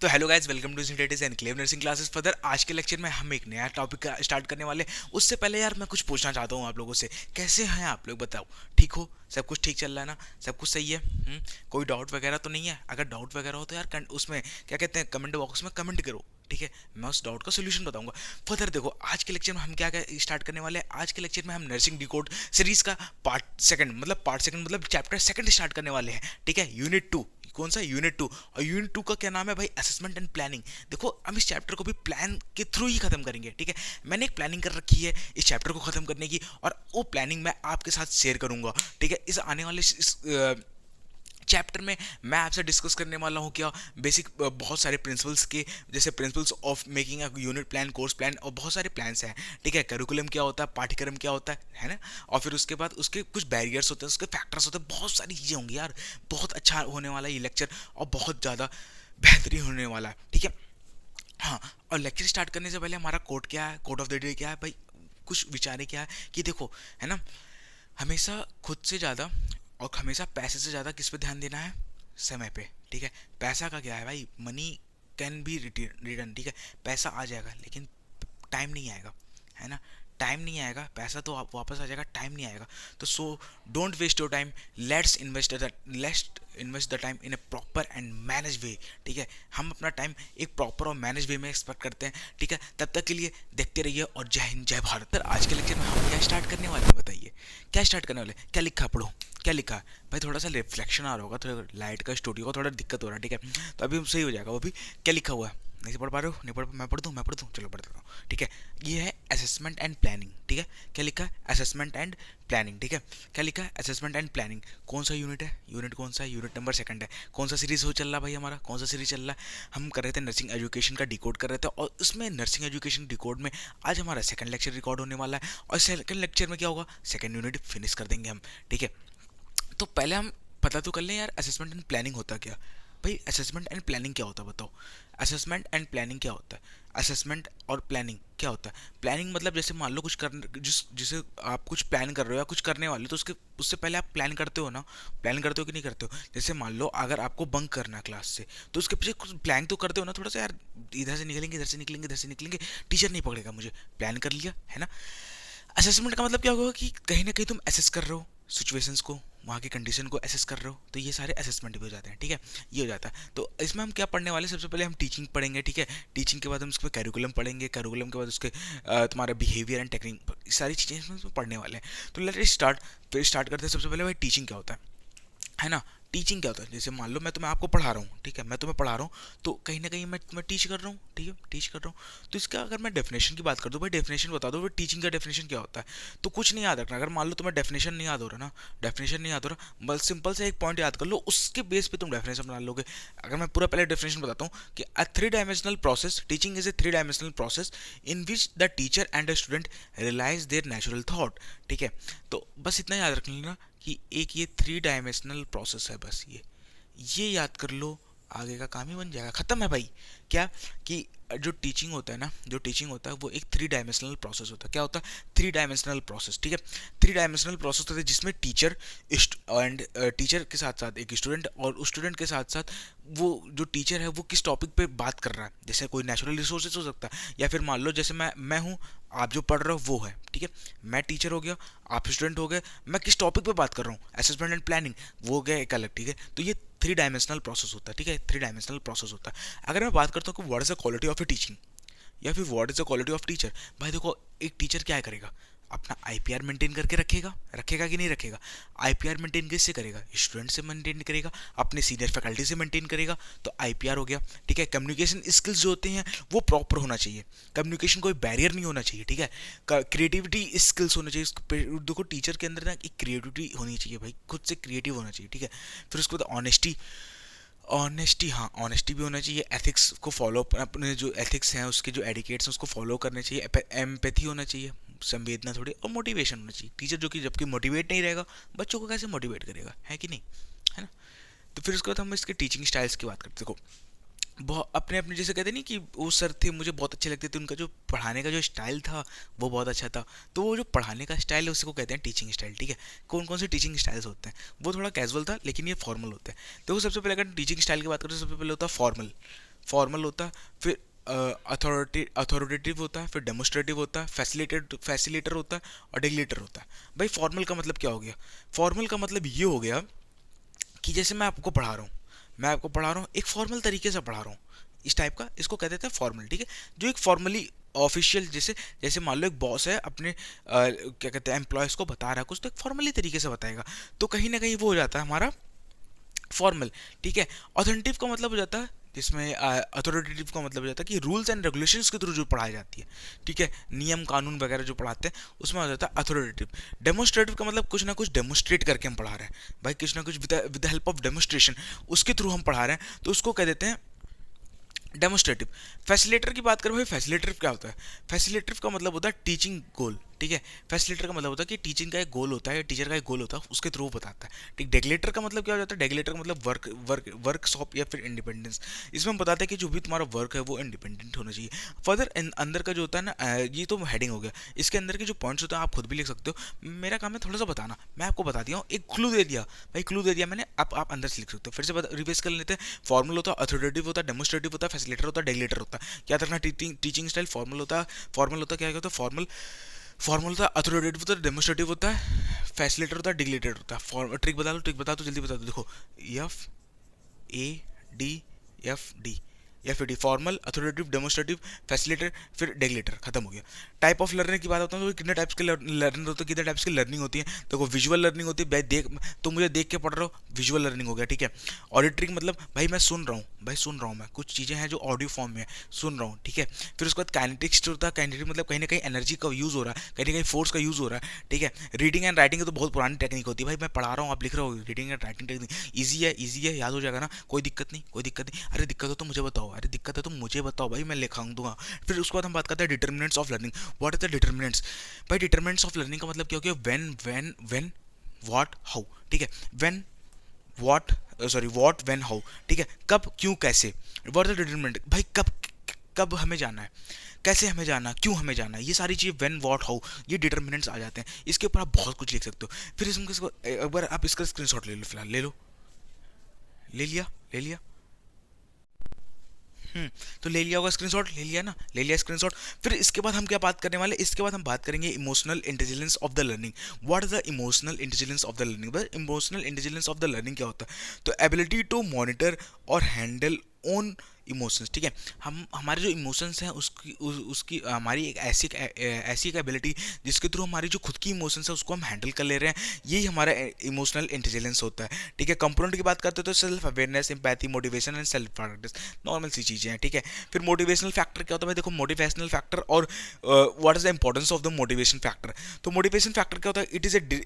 तो hello guys, welcome to synthesis enclave nursing classes further. आज के लेक्चर में हम एक नया टॉपिक स्टार्ट करने वाले। उससे पहले यार मैं कुछ पूछना चाहता हूँ आप लोगों से। कैसे हैं आप लोग, बताओ। ठीक हो? सब कुछ ठीक चल रहा है ना? सब कुछ सही है? कोई डाउट वगैरह तो नहीं है? अगर डाउट वगैरह हो तो यार उसमें क्या कहते हैं, कमेंट बॉक्स में कमेंट करो। ठीक है, मैं उस डाउट का सोल्यूशन बताऊंगा। फर्दर देखो, आज के लेक्चर में हम क्या क्या स्टार्ट करने वाले हैं। आज के लेक्चर में हम नर्सिंग डिकोड सीरीज का पार्ट सेकंड मतलब चैप्टर सेकंड स्टार्ट करने वाले हैं। ठीक है, यूनिट 2। कौन सा? यूनिट 2। और यूनिट 2 का क्या नाम है भाई? Assessment and planning. देखो, हम इस चैप्टर को भी प्लान के थ्रू ही खत्म करेंगे। ठीक है, मैंने एक प्लानिंग कर रखी है इस चैप्टर को खत्म करने की, और वो प्लानिंग मैं आपके साथ शेयर करूंगा। ठीक है, इस आने वाले चैप्टर में मैं आपसे डिस्कस करने वाला हूँ क्या बेसिक बहुत सारे प्रिंसिपल्स के, जैसे principles of making a unit plan, course plan, और बहुत सारे प्लान्स हैं। ठीक है, करिकुलम क्या होता है, पाठ्यक्रम क्या होता है ना। और फिर उसके बाद उसके कुछ बैरियर्स होते हैं, उसके फैक्टर्स होते हैं, बहुत सारी चीज़ें होंगी यार। बहुत अच्छा होने वाला है ये लेक्चर, और बहुत ज़्यादा बेहतरीन होने वाला है। ठीक है, हाँ। और लेक्चर स्टार्ट करने से पहले हमारा कोड क्या है, कोड ऑफ द डे क्या है भाई? कुछ विचारे क्या है कि देखो, है ना, हमेशा खुद से ज़्यादा और हमेशा पैसे से ज़्यादा किस पे ध्यान देना है? समय पे। ठीक है, पैसा का क्या है भाई? Money can be return. ठीक है, पैसा आ जाएगा लेकिन टाइम नहीं आएगा, है ना। टाइम नहीं आएगा, पैसा तो आप वापस आ जाएगा, टाइम नहीं आएगा। तो so don't waste your time, let's invest the time in a proper and manage way. ठीक है, हम अपना टाइम एक प्रॉपर और मैनेज वे में एक्सपेक्ट करते हैं। ठीक है, तब तक के लिए देखते रहिए, और जय हिंद जय भारत। सर, आज के लेक्चर में हम क्या स्टार्ट करने वाले हैं बताइए? क्या स्टार्ट करने वाले? क्या लिखा है, पढ़ो। क्या लिखा है भाई? थोड़ा सा रिफ्लेक्शन आ रहा होगा, थोड़ा लाइट का स्टूडियो का थोड़ा दिक्कत हो रहा है। ठीक है, तो अभी सही हो जाएगा वो भी। क्या लिखा हुआ है? नहीं पढ़ पा रहे हो? नहीं पढ़, मैं पढ़ दूँ, चलो पढ़ देता हूँ। ठीक है, ये है असेसमेंट एंड प्लानिंग। ठीक है, क्या लिखा है? Assessment and planning. ठीक है, क्या लिखा है? Assessment and planning. कौन सा यूनिट है? यूनिट कौन सा है? यूनिट नंबर सेकंड है। कौन सा सीरीज हो चल रहा भाई हमारा? कौन सा सीरीज चल रहा है? हम कर रहे थे नर्सिंग एजुकेशन का डिकोड कर रहे थे, और उसमें नर्सिंग एजुकेशन डिकोड में आज हमारा सेकंड लेक्चर रिकॉर्ड होने वाला है। और सेकंड लेक्चर में क्या होगा? सेकंड यूनिट फिनिश कर देंगे हम। ठीक है, तो पहले हम पता तो कर लें यार, असेसमेंट एंड प्लानिंग होता क्या भाई? असेसमेंट एंड प्लानिंग क्या होता है बताओ? असेसमेंट एंड प्लानिंग क्या होता है? असेसमेंट और प्लानिंग क्या होता है? प्लानिंग मतलब जैसे मान लो कुछ कर जिसे आप कुछ प्लान कर रहे हो या कुछ करने वाले हो, तो उसके उससे पहले आप प्लान करते हो ना। प्लान करते हो कि नहीं करते हो? जैसे मान लो अगर आपको बंक करना है क्लास से, तो उसके पीछे कुछ प्लान तो करते हो ना, थोड़ा सा यार इधर से निकलेंगे, इधर से निकलेंगे, इधर से निकलेंगे, टीचर नहीं पकड़ेगा मुझे। प्लान कर लिया, है ना। असेसमेंट का मतलब क्या होगा कि कहीं ना कहीं तुम एसेस कर रहे हो सिचुएशंस को, वहाँ की कंडीशन को एसेस कर रहे हो, तो ये सारे असेसमेंट भी हो जाते हैं। ठीक है, ये हो जाता है। तो इसमें हम क्या पढ़ने वाले? सबसे पहले हम टीचिंग पढ़ेंगे। ठीक है, टीचिंग के बाद हम उसके कैरिकुलम पढ़ेंगे, कैरिकुलम के बाद उसके तुम्हारा बिहेवियर एंड टेक्निक, सारी चीज़ें इसमें पढ़ने वाले हैं। तो लेट स्टार्ट। फिर स्टार्ट करते हैं सबसे पहले भाई, टीचिंग क्या होता है ना। टीचिंग क्या होता है? जैसे मान लो मैं तुम्हें आपको पढ़ा रहा हूँ। ठीक है, मैं तुम्हें पढ़ा रहा हूँ, तो कहीं ना कहीं मैं तुम्हें टीच कर रहा हूँ। ठीक है, टीच कर रहा हूँ। तो इसका अगर मैं डेफिनेशन की बात कर दूँ भाई, डेफिनेशन बता दो भाई, टीचिंग का डेफिनेशन क्या होता है? तो कुछ नहीं याद रखना। अगर मान लो तुम्हें डेफिनेशन नहीं याद हो रहा ना, डेफिनेशन नहीं याद हो रहा, बस सिंपल से एक पॉइंट याद कर लो, उसके बेस पे तुम डेफिनेशन बना लोगे। अगर मैं पूरा पहले डेफिनेशन बताता हूँ कि a three dimensional process, teaching is a three dimensional process in which the teacher and the student realise their natural thought. ठीक है, तो बस इतना याद रख लेना कि एक ये थ्री डायमेंशनल प्रोसेस है, बस ये याद कर लो, आगे का काम ही बन जाएगा, खत्म है भाई। क्या कि जो टीचिंग होता है ना, जो टीचिंग होता है वो एक थ्री डायमेंशनल प्रोसेस होता है। क्या होता है? Three dimensional process. ठीक है, थ्री डायमेंशनल प्रोसेस होता है जिसमें टीचर एंड टीचर के साथ साथ एक स्टूडेंट, और उस स्टूडेंट के साथ साथ वो जो टीचर है वो किस टॉपिक पे बात कर रहा है। जैसे कोई नेचुरल रिसोर्सेज हो सकता है, या फिर मान लो जैसे मैं हूँ, आप जो पढ़ रहे हो वो है। ठीक है, मैं टीचर हो गया, आप स्टूडेंट हो गए, मैं किस टॉपिक पे बात कर रहा हूँ, असेसमेंट एंड प्लानिंग, वो हो गया एक अलग। ठीक है, तो ये थ्री डायमेंशनल प्रोसेस होता है। ठीक है, थ्री डायमेंशनल प्रोसेस होता है। अगर मैं बात करता हूँ कि what is the quality of A teaching, या फिर what is the quality of teacher, भाई देखो, एक टीचर क्या करेगा? अपना आईपीआर मेंटेन करके रखेगा, रखेगा कि नहीं रखेगा? आईपीआर मेंटेन किससे करेगा? स्टूडेंट से मेंटेन करेगा, अपने सीनियर फैकल्टी से मेंटेन करेगा, तो आईपीआर हो गया। ठीक है, कम्युनिकेशन स्किल्स जो होते हैं वो प्रॉपर होना चाहिए, कम्युनिकेशन कोई बैरियर नहीं होना चाहिए। ठीक है, क्रिएटिविटी स्किल्स होना चाहिए। देखो, टीचर के अंदर ना एक क्रिएटिविटी होनी चाहिए भाई, खुद से क्रिएटिव होना चाहिए। ठीक है, फिर उसके बाद ऑनेस्टी, ऑनेस्टी, हाँ ऑनेस्टी भी होना चाहिए। एथिक्स को फॉलो, अपने जो एथिक्स हैं उसके जो एडिकेट्स हैं उसको फॉलो करने चाहिए। एम्पैथी होना चाहिए, संवेदना थोड़ी, और मोटिवेशन होना चाहिए। टीचर जो कि जबकि मोटिवेट नहीं रहेगा, बच्चों को कैसे मोटिवेट करेगा, है कि नहीं, है ना। तो फिर उसके बाद हम इसके टीचिंग स्टाइल्स की बात करते हैं। देखो, बहुत अपने अपने, जैसे कहते नहीं कि वो सर थे मुझे बहुत अच्छे लगते थे, उनका जो पढ़ाने का जो स्टाइल था वो बहुत अच्छा था, तो वो जो पढ़ाने का स्टाइल है उसको कहते हैं टीचिंग स्टाइल। ठीक है, कौन कौन से टीचिंग स्टाइल्स होते हैं? वो थोड़ा कैजुअल था लेकिन ये फॉर्मल होता है। तो सबसे पहले अगर टीचिंग स्टाइल की बात करें तो सबसे पहले होता है फॉर्मल। फॉर्मल होता है, फिर अथॉरिटेटिव होता है, फिर डेमोस्ट्रेटिव होता है, फैसिलेटर होता है और डेलीटर होता है। भाई फॉर्मल का मतलब क्या हो गया? फॉर्मल का मतलब ये हो गया कि जैसे मैं आपको पढ़ा रहा हूँ एक फॉर्मल तरीके से पढ़ा रहा हूँ, इस टाइप का, इसको कहते थे फॉर्मल, ठीक है। जो एक फॉर्मली ऑफिशियल, जैसे जैसे मान लो एक बॉस है अपने क्या कहते हैं एम्प्लॉयज़ को बता रहा है कुछ, तो एक फॉर्मली तरीके से बताएगा, तो कहीं ना कहीं वो हो जाता है हमारा फॉर्मल, ठीक है। ऑथेंटिव का मतलब हो जाता है, जिसमें अथॉरिटेटिव का मतलब हो जाता है कि रूल्स एंड रेगुलेशंस के थ्रू जो पढ़ाई जाती है, ठीक है, नियम कानून वगैरह जो पढ़ाते हैं उसमें हो जाता है अथॉरिटेटिव। डेमोस्ट्रेटिव का मतलब कुछ ना कुछ डेमोस्ट्रेट करके हम पढ़ा रहे हैं भाई, कुछ ना कुछ with the help of demonstration, उसके थ्रू हम पढ़ा रहे हैं, तो उसको कह देते हैं डेमोस्ट्रेटिव। फैसिलेटर की बात करें भाई, फैसिलेटर क्या होता है? फैसिलेटर का मतलब होता है टीचिंग गोल, ठीक है। फैसिलेटर का मतलब होता है कि टीचिंग का एक गोल होता है, टीचर का एक गोल होता है, उसके थ्रू बताता है, ठीक। डेगलेटर का मतलब क्या हो जाता है? डेगलेटर का मतलब वर्कशॉप या फिर इंडिपेंडेंस। इसमें हम बताते हैं कि जो भी तुम्हारा वर्क है वो इंडिपेंडेंट होना चाहिए। फर्दर अंदर का जो होता है ना, ये तो हेडिंग हो गया, इसके अंदर के जो पॉइंट्स होते हैं आप खुद भी लिख सकते हो, मेरा काम है थोड़ा सा बताना, मैं आपको बता दिया हूँ, एक क्लू दे दिया भाई, क्लू दे दिया मैंने, आप अंदर से लिख सकते हो। फिर से रिवाइज कर लेते हैं। फॉर्मल होता है, अथॉरिटेटिव होता है, डेमोस्ट्रेटिव होता है, फैसिलेटर होता है, डेगलेटर होता है। क्या रखना? टीचिंग स्टाइल फॉर्मल होता है, क्या होता है? फॉर्मल होता है, अथॉरिटेटिव होता है, डेमोस्ट्रेटिव होता है, फैसिलेटर होता है, डिग्लेटर होता है। ट्रिक बता दो जल्दी बता दो, देखो, F A D F D, या फिर D, formal, authoritative, demonstrative, facilitator, फिर डेगलेटर, खत्म हो गया। टाइप ऑफ लर्निंग की बात होता है तो कितने टाइप्स के लर्निंग होते हैं, कितने टाइप्स की लर्निंग होती है? देखो, विजुअल लर्निंग होती है, तो मुझे देख के पढ़ रहा हो, विजुअल लर्निंग हो गया, ठीक है। ऑडिटरी मतलब भाई मैं सुन रहा हूँ, मैं कुछ चीज़ें हैं जो ऑडियो फॉर्म में है, सुन रहा हूँ, ठीक है। फिर उसके बाद काइनेटिक्स होता है, काइनेटिक मतलब कहीं ना कहीं एनर्जी का यूज़ हो रहा है, कहीं ना कहीं फोर्स का यूज़ हो रहा है, ठीक है। रीडिंग एंड राइटिंग तो बहुत पुरानी टेक्निक होती है भाई, मैं पढ़ा रहा हूँ आप लिख रहे हो, reading and writing technique easy है, याद हो जाएगा ना, कोई दिक्कत नहीं, अरे दिक्कत हो तो मुझे बताओ, भाई मैं लिखा दूंगा। फिर उसके बाद हम बात करते हैं determinants of learning. What is the determinants? भाई डिटर्मिनेंट्स ऑफ लर्निंग का मतलब क्या हो गया? व्हेन व्हाट हाउ, ठीक है। When what what when how, ठीक है। कब क्यों कैसे, व्हाट इज द डिटर्मिनेंट, भाई कब हमें जाना है, कैसे हमें जाना, क्यों हमें जाना है, ये सारी चीज़ें व्हेन व्हाट हाउ, ये डिटर्मिनेंट्स आ जाते हैं। इसके ऊपर आप बहुत कुछ लिख सकते हो। फिर इसमें एक बार आप इसका स्क्रीनशॉट ले लो, फिलहाल ले लो, ले लिया। तो ले लिया होगा स्क्रीनशॉट, ले लिया ना, ले लिया स्क्रीनशॉट। फिर इसके बाद हम क्या बात करने वाले? इसके बाद हम बात करेंगे emotional intelligence of the learning. What is the emotional intelligence of the learning? बस emotional intelligence of the learning क्या होता है? तो एबिलिटी टू मॉनिटर और हैंडल ओन इमोशंस, ठीक है। हम हमारे जो इमोशंस हैं उसकी हमारी एक ऐसी एक एबिलिटी जिसके थ्रू हमारी जो खुद की इमोशंस है उसको हम हैंडल कर ले रहे हैं, यही हमारा इमोशनल इंटेलिजेंस होता है, ठीक है। कंपोनेंट की बात करते हैं तो self awareness, empathy, motivation and self practice, normal सी चीज़ें हैं, ठीक है। फिर मोटिवेशनल फैक्टर क्या होता है भाई? देखो, मोटिवेशनल फैक्टर और what is the importance of the motivation factor. तो मोटिवेशन फैक्टर क्या होता है?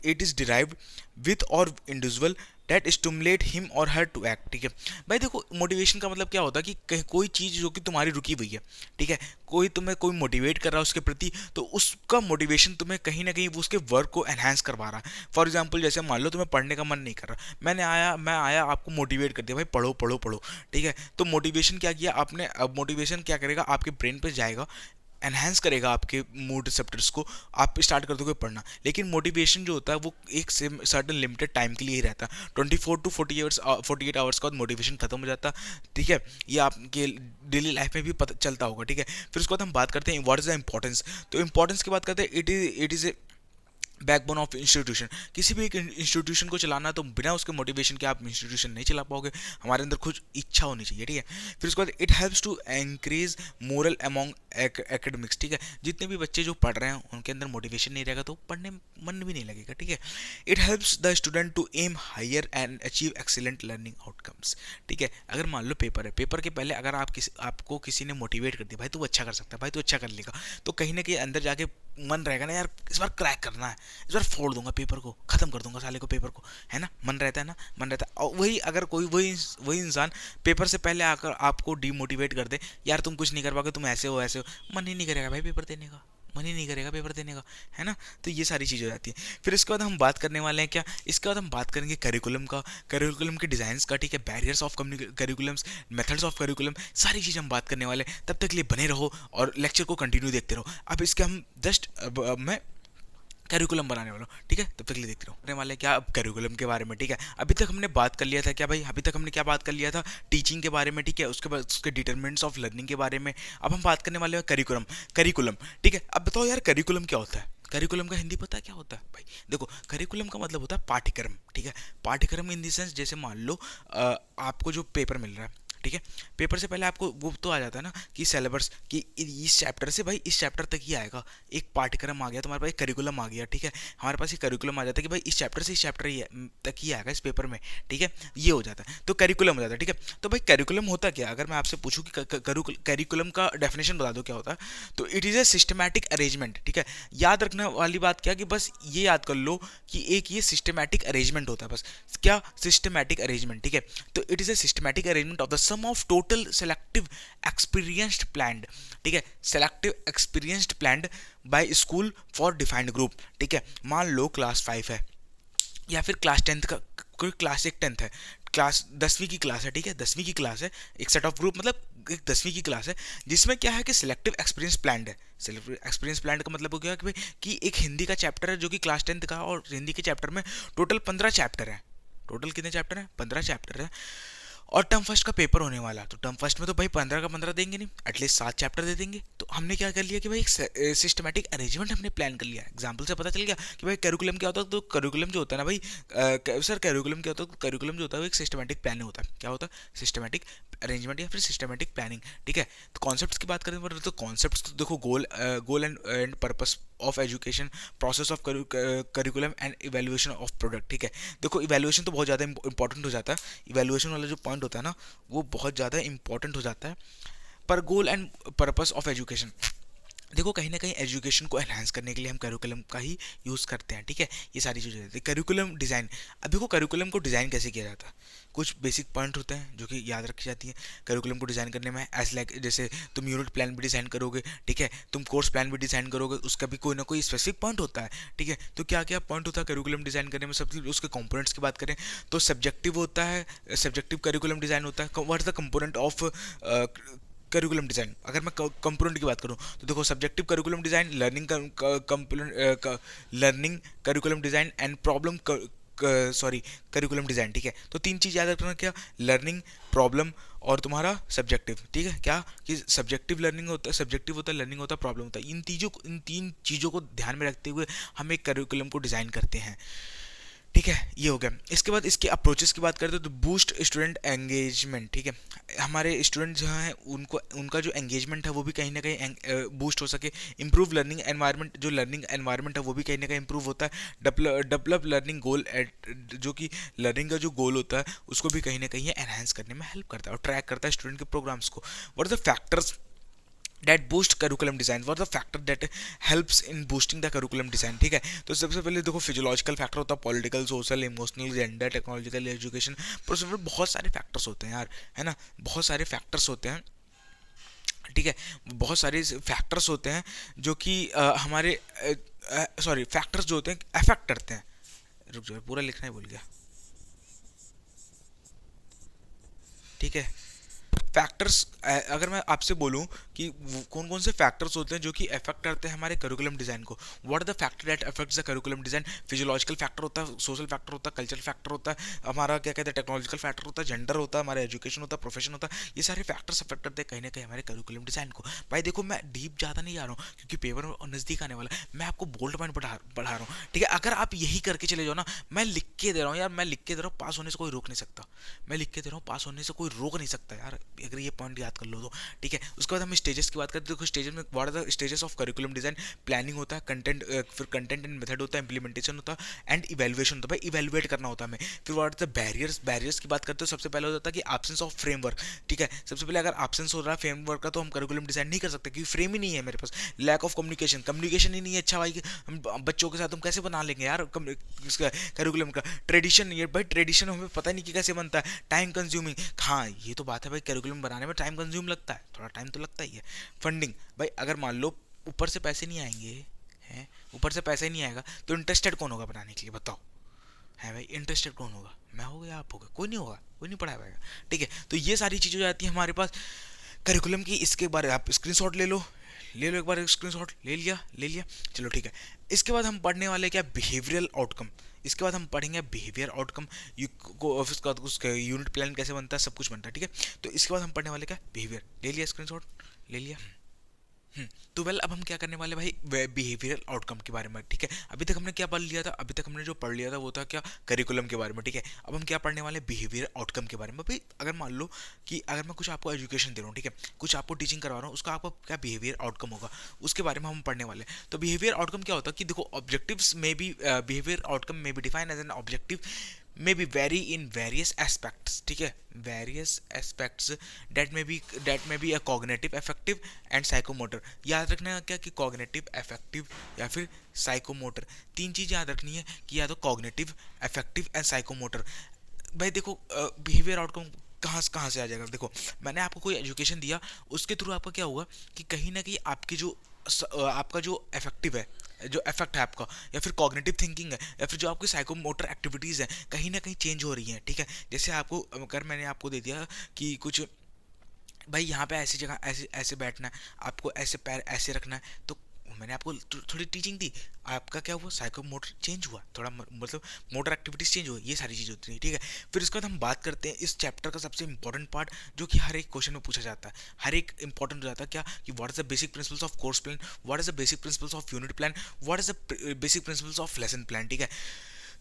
इट इज डिराइव्ड विथ और इंडिविजुअल डेट स्टिमुलेट हिम और हर टू एक्ट, ठीक है। भाई देखो, मोटिवेशन का मतलब क्या होता है कि कहीं कोई चीज़ जो कि तुम्हारी रुकी हुई है, ठीक है, कोई मोटिवेट कर रहा है उसके प्रति, तो उसका मोटिवेशन तुम्हें कहीं ना कहीं वो उसके वर्क को एनहांस करवा रहा है। फॉर एग्जांपल, जैसे मान लो तुम्हें पढ़ने का मन नहीं कर रहा, मैं आया आपको मोटिवेट कर दिया, भाई पढ़ो पढ़ो पढ़ो, ठीक है। तो मोटिवेशन क्या किया आपने? अब मोटिवेशन क्या करेगा? आपके ब्रेन पे जाएगा, एनहेंस करेगा आपके मूड रिसेप्टर्स को, आप स्टार्ट कर दोगे पढ़ना। लेकिन मोटिवेशन जो होता है वो एक सर्टन लिमिटेड टाइम के लिए ही रहता है, 48 आवर्स का बाद मोटिवेशन खत्म हो जाता है, ठीक है। ये आपके डेली लाइफ में भी पता चलता होगा, ठीक है। फिर उसके बाद हम बात करते हैं व्हाट इज द इंपॉर्टेंस। तो इंपॉर्टेंस की बात करते हैं, it is a backbone of institution. किसी भी एक इंस्टीट्यूशन को चलाना तो बिना उसके मोटिवेशन के आप इंस्टीट्यूशन नहीं चला पाओगे, हमारे अंदर कुछ इच्छा होनी चाहिए, ठीक है। फिर उसके बाद it helps to increase morale among academics, ठीक है। जितने भी बच्चे जो पढ़ रहे हैं उनके अंदर मोटिवेशन नहीं रहेगा तो पढ़ने में मन भी नहीं लगेगा, ठीक है। It helps the student to aim higher and achieve excellent learning outcomes, ठीक है। अगर मान लो पेपर है, पेपर के पहले अगर आपको किसी ने मोटिवेट कर दिया, भाई तू अच्छा कर सकता है, भाई तू अच्छा कर लेगा, तो कहीं ना कहीं अंदर जाके मन रहेगा ना, यार इस बार क्रैक करना है, इस बार फोड़ दूंगा पेपर को, खत्म कर दूंगा साले को पेपर को, है ना, मन रहता है ना, मन रहता है। और वही अगर कोई वही इंसान पेपर से पहले आकर आपको डीमोटिवेट कर दे, यार तुम कुछ नहीं कर पाओगे, तुम ऐसे हो, मन ही नहीं करेगा भाई पेपर देने का, मन ही नहीं करेगा पेपर देने का, है ना। तो ये सारी चीज़ हो जाती है। फिर इसके बाद हम बात करने वाले हैं क्या? इसके बाद हम बात करेंगे करिकुलम का, करिकुलम के डिज़ाइंस का, ठीक है। Barriers of curriculums, methods of curriculum, सारी चीज़ हम बात करने वाले। तब तक लिए बने रहो और लेक्चर को कंटिन्यू देखते रहो। अब इसके हम जस्ट मैं करिकुलम बनाने वाला हूँ, ठीक है। तब तक के लिए देखते रहो। करने वाले क्या अब करिकुलम के बारे में, ठीक है। अभी तक हमने बात कर लिया था क्या भाई, अभी तक हमने क्या बात कर लिया था, टीचिंग के बारे में, ठीक है। उसके बाद उसके डिटरमिनेंट्स ऑफ लर्निंग के बारे में। अब हम बात करने वाले हैं करिकुलम। करिकुलम, ठीक है। अब बताओ यार करिकुलम क्या होता है, करिकुलम का हिंदी पता है क्या होता है भाई? देखो करिकुलम का मतलब होता है पाठ्यक्रम, ठीक है। पाठ्यक्रम इन द सेंस जैसे मान लो आपको जो पेपर मिल रहा है, ठीक है। पेपर से पहले आपको वो तो आ जाता है ना कि सिलेबस कि इस चैप्टर से भाई इस चैप्टर तक ही आएगा, एक पाठ्यक्रम आ गया, तुम्हारे पास एक करिकुलम आ गया, ठीक है। हमारे पास एक करिकुलम आ जाता है कि भाई इस चैप्टर से इस चैप्टर ही तक ही आएगा इस पेपर में, ठीक है। ये हो जाता है तो करिकुलम हो जाता है, ठीक है। तो भाई करिकुलम होता क्या, अगर मैं आपसे पूछूं कि करिकुलम का डेफिनेशन बता दो क्या होता है, तो it is a systematic arrangement, ठीक है। याद रखने वाली बात क्या कि बस ये याद कर लो कि एक ये सिस्टमैटिक अरेंजमेंट होता है, बस क्या सिस्टमैटिक अरेंजमेंट, ठीक है। तो it is a systematic arrangement of the sum of total selective experienced planned, ठीक है। Selective experienced planned by school for defined group, ठीक है। मान लो क्लास 5 है या फिर क्लास 10 का, कोई क्लास एक 10th है, क्लास 10वीं की क्लास है, ठीक है। 10वीं की क्लास है, एक सेट ऑफ ग्रुप मतलब एक 10वीं की क्लास है जिसमें क्या है कि सिलेक्टिव एक्सपीरियंस प्लान्ड है। सिलेक्टिव एक्सपीरियंस प्लान्ड का मतलब हो गया कि भाई कि एक हिंदी का चैप्टर है जो कि क्लास 10th का, और हिंदी के चैप्टर में टोटल 15 चैप्टर है। टोटल कितने चैप्टर हैं? 15 चैप्टर है। और टर्म फर्स्ट का पेपर होने वाला, तो टर्म फर्स्ट में तो भाई 15 का 15 देंगे नहीं, एटलीस्ट 7 चैप्टर दे देंगे। तो हमने क्या कर लिया कि भाई एक सिस्टमैटिक अरेंजमेंट हमने प्लान कर लिया। एग्जाम्पल से पता चल गया कि भाई करिकुलम क्या होता है। तो करिकुलम जो होता है ना भाई, सर करिकुलम क्या होता है, करिकुलम जो होता है वो एक सिस्टमैटिक प्लान होता है। क्या होता है? सिस्टमैटिक अरेंजमेंट या फिर सिस्टमैटिक प्लानिंग, ठीक है। तो कॉन्सेप्ट्स की बात करें तो कॉन्सेप्ट्स तो देखो goal and purpose of education, process of curriculum and evaluation of product, ठीक है। देखो इवेल्युएशन तो बहुत ज़्यादा इंपॉर्टेंट हो जाता है, इवेल्युएशन वाला जो पॉइंट होता है ना वो बहुत ज़्यादा इंपॉर्टेंट हो जाता है। पर goal and purpose of education, देखो कहीं ना कहीं एजुकेशन को एनहांस करने के लिए हम करिकुलम का ही यूज़ करते हैं, ठीक है। ये सारी चीज़ें होती है। करिकुलम डिज़ाइन, अब देखो करिकुलम को डिज़ाइन कैसे किया जाता है, कुछ बेसिक पॉइंट होते हैं जो कि याद रखी जाती है करिकुलम को डिज़ाइन करने में। एज लाइक जैसे तुम यूनिट प्लान भी डिज़ाइन करोगे, ठीक है, तुम कोर्स प्लान भी डिज़ाइन करोगे, उसका भी कोई ना कोई स्पेसिफिक पॉइंट होता है, ठीक है। तो क्या क्या पॉइंट होता है करिकुलम डिज़ाइन करने में? सबसे उसके कंपोनेंट्स की बात करें तो सब्जेक्टिव होता है, सब्जेक्टिव करिकुलम डिज़ाइन होता है। What is the component of curriculum design? अगर मैं कंपोनेंट की बात करूं तो देखो subjective curriculum design, learning curriculum design and problem sorry curriculum design, ठीक है। तो तीन चीज़ याद रखना, क्या? लर्निंग, प्रॉब्लम और तुम्हारा सब्जेक्टिव, ठीक है। क्या कि सब्जेक्टिव लर्निंग होता है, सब्जेक्टिव होता है, लर्निंग होता है, प्रॉब्लम होता है। इन तीन चीज़ों को ध्यान में रखते हुए हम एक करिकुलम को डिज़ाइन करते हैं, ठीक है। ये हो गया। इसके बाद इसके अप्रोचेस की बात करते हैं तो बूस्ट स्टूडेंट एंगेजमेंट, ठीक है। हमारे स्टूडेंट जो हैं उनको उनका जो एंगेजमेंट है वो भी कहीं ना कहीं बूस्ट हो सके। इम्प्रूव लर्निंग एनवायरनमेंट, जो लर्निंग एनवायरनमेंट है वो भी कहीं ना कहीं इंप्रूव होता है। डेवलप लर्निंग गोल, जो कि लर्निंग का जो गोल होता है उसको भी कहीं ना कहीं एनहांस करने में हेल्प करता है और ट्रैक करता है स्टूडेंट के प्रोग्राम्स को। What are the factors that boost curriculum design, what are the factor that helps in boosting the curriculum design, ठीक है। तो सबसे पहले देखो फिजियोलॉजिकल फैक्टर होता है, political, social, emotional, gender, technological, education, पर उसमें बहुत सारे फैक्टर्स होते हैं यार, है ना, बहुत सारे फैक्टर्स होते हैं, ठीक है। बहुत सारे फैक्टर्स होते हैं जो कि हमारे सॉरी फैक्टर्स जो होते हैं अफेक्ट करते हैं। रुक जाओ पूरा लिखना ही भूल गया, ठीक है। फैक्टर्स, अगर मैं आपसे बोलूं कि कौन कौन से फैक्टर्स होते हैं जो कि अफेक्ट करते हैं हमारे करिकुलम डिज़ाइन को, what are the factor that affects the curriculum design? Physiological factor होता है, सोशल फैक्टर होता है, कल्चरल फैक्टर होता है, हमारा क्या कहते हैं टेक्नोलॉजिकल फैक्टर होता है, जेंडर होता है, हमारा एजुकेशन होता है, प्रोफेशन होता है। ये सारे फैक्टर्स अफेक्ट करते हैं कहीं ना कहीं हमारे करिकुलम डिज़ाइन को। भाई देखो मैं डीप ज़्यादा नहीं जा रहा हूँ क्योंकि पेपर नज़दीक आने वाला है, मैं आपको बोल्ड पॉइंट बढ़ा रहा हूँ, ठीक है। अगर आप यही करके चले जाओ ना, मैं लिख के दे रहा हूँ यार, मैं लिख के दे रहा हूँ, पास होने से कोई रोक नहीं सकता, मैं लिख के दे रहा हूँ, पास होने से कोई रोक नहीं सकता यार, अगर ये पॉइंट याद कर लो तो, ठीक है। उसके बाद हम स्टेजेस की बात करते हैं। देखो स्टेजेस में what are the stages of curriculum design? Planning होता है, कंटेंट, फिर कंटेंट एंड मेथड होता है, इंप्लीमेंटेशन होता है एंड इवेल्युएशन होता है। भाई इवेल्युएट करना होता है हमें। फिर व्हाट आर द बैरियर्स की बात करते हो, सबसे पहले होता है कि एब्सेंस ऑफ फ्रेमवर्क, ठीक है। सबसे पहले अगर एब्सेंस हो रहा है फ्रेमवर्क का तो हम करिकुलम डिज़ाइन नहीं कर सकते क्योंकि फ्रेम ही नहीं है मेरे पास। लैक ऑफ कम्युनिकेशन ही नहीं है अच्छा भाई, हम बच्चों के साथ हम कैसे बना लेंगे यार करिकुलम का? ट्रेडिशन, ये भाई ट्रेडिशन हमें पता नहीं कि कैसे बनता है। टाइम कंज्यूमिंग, हाँ ये तो बात है भाई, करिकुलम बनाने में टाइम कंज्यूम लगता है, थोड़ा टाइम तो लगता ही है। फंडिंग, भाई अगर मान लो ऊपर से पैसे नहीं आएंगे हैं, ऊपर से पैसे नहीं आएगा तो इंटरेस्टेड कौन होगा बनाने के लिए बताओ? है भाई इंटरेस्टेड कौन होगा? मैं हो गया, आप होगा, कोई नहीं होगा, कोई नहीं पढ़ा पाएगा, ठीक है। तो ये सारी चीज़ें हो जाती है हमारे पास करिकुलम की। इसके बारे आप स्क्रीनशॉट ले लो, ले लो एक बार स्क्रीनशॉट, ले लिया ले लिया, चलो ठीक है। इसके बाद हम पढ़ने वाले क्या, बिहेवियरल आउटकम। इसके बाद हम पढ़ेंगे बिहेवियर आउटकम, उसके बाद उसका यूनिट प्लान कैसे बनता है, सब कुछ बनता है, ठीक है। तो इसके बाद हम पढ़ने वाले क्या, बिहेवियर। ले लिया स्क्रीनशॉट, ले लिया। तो वेल अब हम क्या करने वाले भाई, बिहेवियरल आउटकम के बारे में, ठीक है। अभी तक हमने क्या पढ़ लिया था, अभी तक हमने जो पढ़ लिया था वो था क्या, करिकुलम के बारे में, ठीक है। अब हम क्या पढ़ने वाले, बिहेवियर आउटकम के बारे में। भाई अगर मान लो कि अगर मैं कुछ आपको एजुकेशन दे रहा हूँ, ठीक है, कुछ आपको टीचिंग करवा रहा हूँ, उसका आपको क्या बिहेवियर आउटकम होगा, उसके बारे में हम पढ़ने वाले। तो बिहेवियर आउटकम क्या होता है कि देखो, ऑब्जेक्टिव्स में भी, बिहेवियर आउटकम में भी define as an objective may be vary in various aspects, ठीक है, various aspects that may be a cognitive, affective and psychomotor। याद रखना क्या कि cognitive, affective या फिर psychomotor, तीन चीज याद रखनी है कि या तो cognitive, affective and psychomotor। भाई देखो बिहेवियर आउटकम कहाँ से आ जाएगा, देखो मैंने आपको कोई एजुकेशन दिया, उसके थ्रू आपका क्या हुआ कि कहीं ना कहीं आपकी जो आपका जो इफेक्टिव है, जो इफेक्ट है आपका, या फिर कॉग्निटिव थिंकिंग है, या फिर जो आपकी साइकोमोटर एक्टिविटीज़ है, कहीं ना कहीं चेंज हो रही हैं, ठीक है। जैसे आपको अगर मैंने आपको दे दिया कि कुछ भाई यहाँ पे ऐसी जगह ऐसे ऐसे बैठना है, आपको ऐसे पैर ऐसे रखना है, तो मैंने आपको थोड़ी टीचिंग दी, आपका क्या हुआ, साइको मोटर चेंज हुआ, थोड़ा मतलब मोटर एक्टिविटीज चेंज हुई, ये सारी चीज़ होती है, ठीक है। फिर इसके बाद हम बात करते हैं इस चैप्टर का सबसे इंपॉर्टेंट पार्ट, जो कि हर एक क्वेश्चन में पूछा जाता है, हर एक इंपॉर्टेंट हो जाता है, क्या कि what is the basic principles of course plan, what is the basic principles of unit plan, what is the basic principles of lesson plan, ठीक है।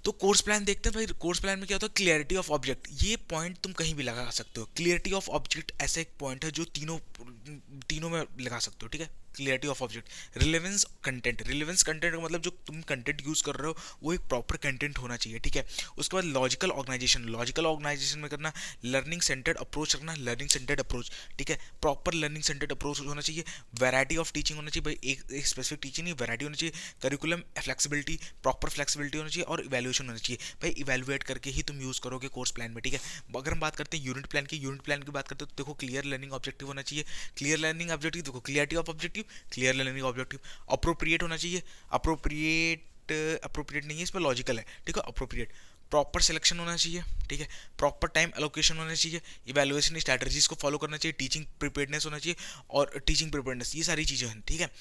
तो कोर्स प्लान देखते हैं भाई, कोर्स प्लान में क्या होता है, क्लियरिटी ऑफ ऑब्जेक्ट। ये पॉइंट तुम कहीं भी लगा सकते हो, क्लियरिटी ऑफ ऑब्जेक्ट ऐसा एक पॉइंट है जो तीनों में लगा सकते हो, ठीक है। Clarity of object, relevance content, relevance content का मतलब जो तुम कंटेंट यूज कर रहे हो वो एक प्रॉपर कंटेंट होना चाहिए, ठीक है। उसके बाद लॉजिकल ऑर्गेनाइजेशन, लॉजिकल ऑर्गेनाइजेशन में करना, लर्निंग सेंटर्ड अप्रोच रखना, लर्निंग सेंटर्ड अप्रोच, ठीक है, प्रॉपर लर्निंग सेंटर्ड अप्रोच होना चाहिए। वैरायटी ऑफ टीचिंग होना चाहिए भाई, एक स्पेसिफिक टीचिंग नहीं, वैरायटी होनी चाहिए। करिकुलम फ्लेक्सिबिलिटी, प्रॉपर फ्लेक्सिबिलिटी होनी चाहिए, और इवैल्यूएशन होना चाहिए भाई, इवैल्यूएट करके ही तुम यूज करोगे कोर्स प्लान में, ठीक है। अगर हम बात करते हैं यूनिट प्लान की, यूनिट प्लान की बात करते हैं तो देखो, क्लियर लर्निंग ऑब्जेक्टिव होना चाहिए, क्लियर लर्निंग ऑब्जेक्टिव, देखो clarity of objective, clear learning objective, appropriate होना चाहिए, अप्रोप्रिएट नहीं है, इस पर लॉजिकल है, ठीक है, अप्रोप्रिएट, प्रॉपर सिलेक्शन होना चाहिए, ठीक है, प्रॉपर टाइम एलोकेशन होना चाहिए, इवैल्यूएशन स्ट्रैटेजीज को फॉलो करना चाहिए, टीचिंग प्रिपेयर्डनेस होना चाहिए, और टीचिंग प्रिपेयर्डनेस, ये सारी चीज़ें हैं, ठीक है।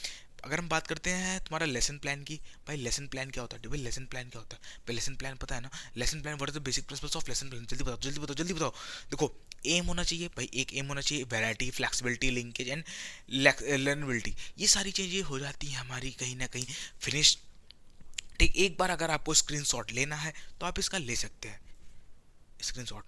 अगर हम बात करते हैं तुम्हारा लेसन प्लान की, भाई लेसन प्लान क्या होता है, भाई लेसन प्लान क्या होता है, भाई लेसन प्लान पता है ना, lesson plan what is the basic principles of lesson plan, जल्दी बताओ जल्दी बताओ जल्दी बताओ। देखो एम होना चाहिए भाई, एक एम होना चाहिए, वैरायटी, फ्लेक्सिबिलिटी, लिंकेज एंड लर्नेबिलिटी, ये सारी चीज़ें हो जाती हैं हमारी कहीं ना कहीं फिनिश, ठीक। एक बार अगर आपको स्क्रीनशॉट लेना है तो आप इसका ले सकते हैं स्क्रीनशॉट।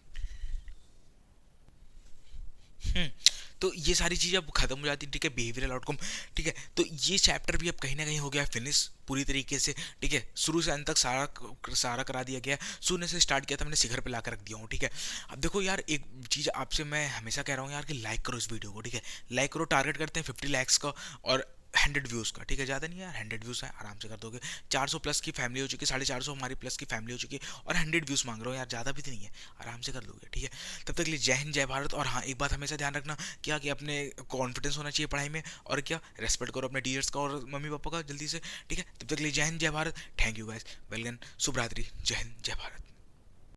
तो ये सारी चीज़ें अब खत्म हो जाती है, ठीक है, बिहेवियरल आउटकम, ठीक है। तो ये चैप्टर भी अब कहीं ना कहीं हो गया फिनिश पूरी तरीके से, ठीक है, शुरू से अंत तक सारा करा दिया गया, शून्य से स्टार्ट किया था मैंने, शिखर पे ला कर रख दिया हूँ, ठीक है। अब देखो यार, एक चीज़ आपसे मैं हमेशा कह रहा हूँ यार कि लाइक करो इस वीडियो को, ठीक है, लाइक करो, टारगेट करते हैं 50 लाइक्स का और 100 व्यूज़ का, ठीक है, ज़्यादा नहीं यार, 100 व्यूज़ है आराम से कर दोगे। 400 प्लस की फैमिली हो चुकी है, 450 हमारी प्लस की फैमिली हो चुकी है, और 100 व्यूज़ मांग रहा हूँ यार, ज़्यादा भी तो नहीं है, आराम से कर लोगे, ठीक है। तब तक लिए जय हिंद जय भारत। और हाँ, एक बात हमेशा ध्यान रखना, क्या कि अपने कॉन्फिडेंस होना चाहिए पढ़ाई में, और क्या रेस्पेक्ट करो अपने टीचर्स का और मम्मी पापा का जल्दी से, ठीक है। तब तक लिए जय हिंद जय Bharat, thank you guys, welcome, शुभ रात्रि, जय हिंद जय भारत।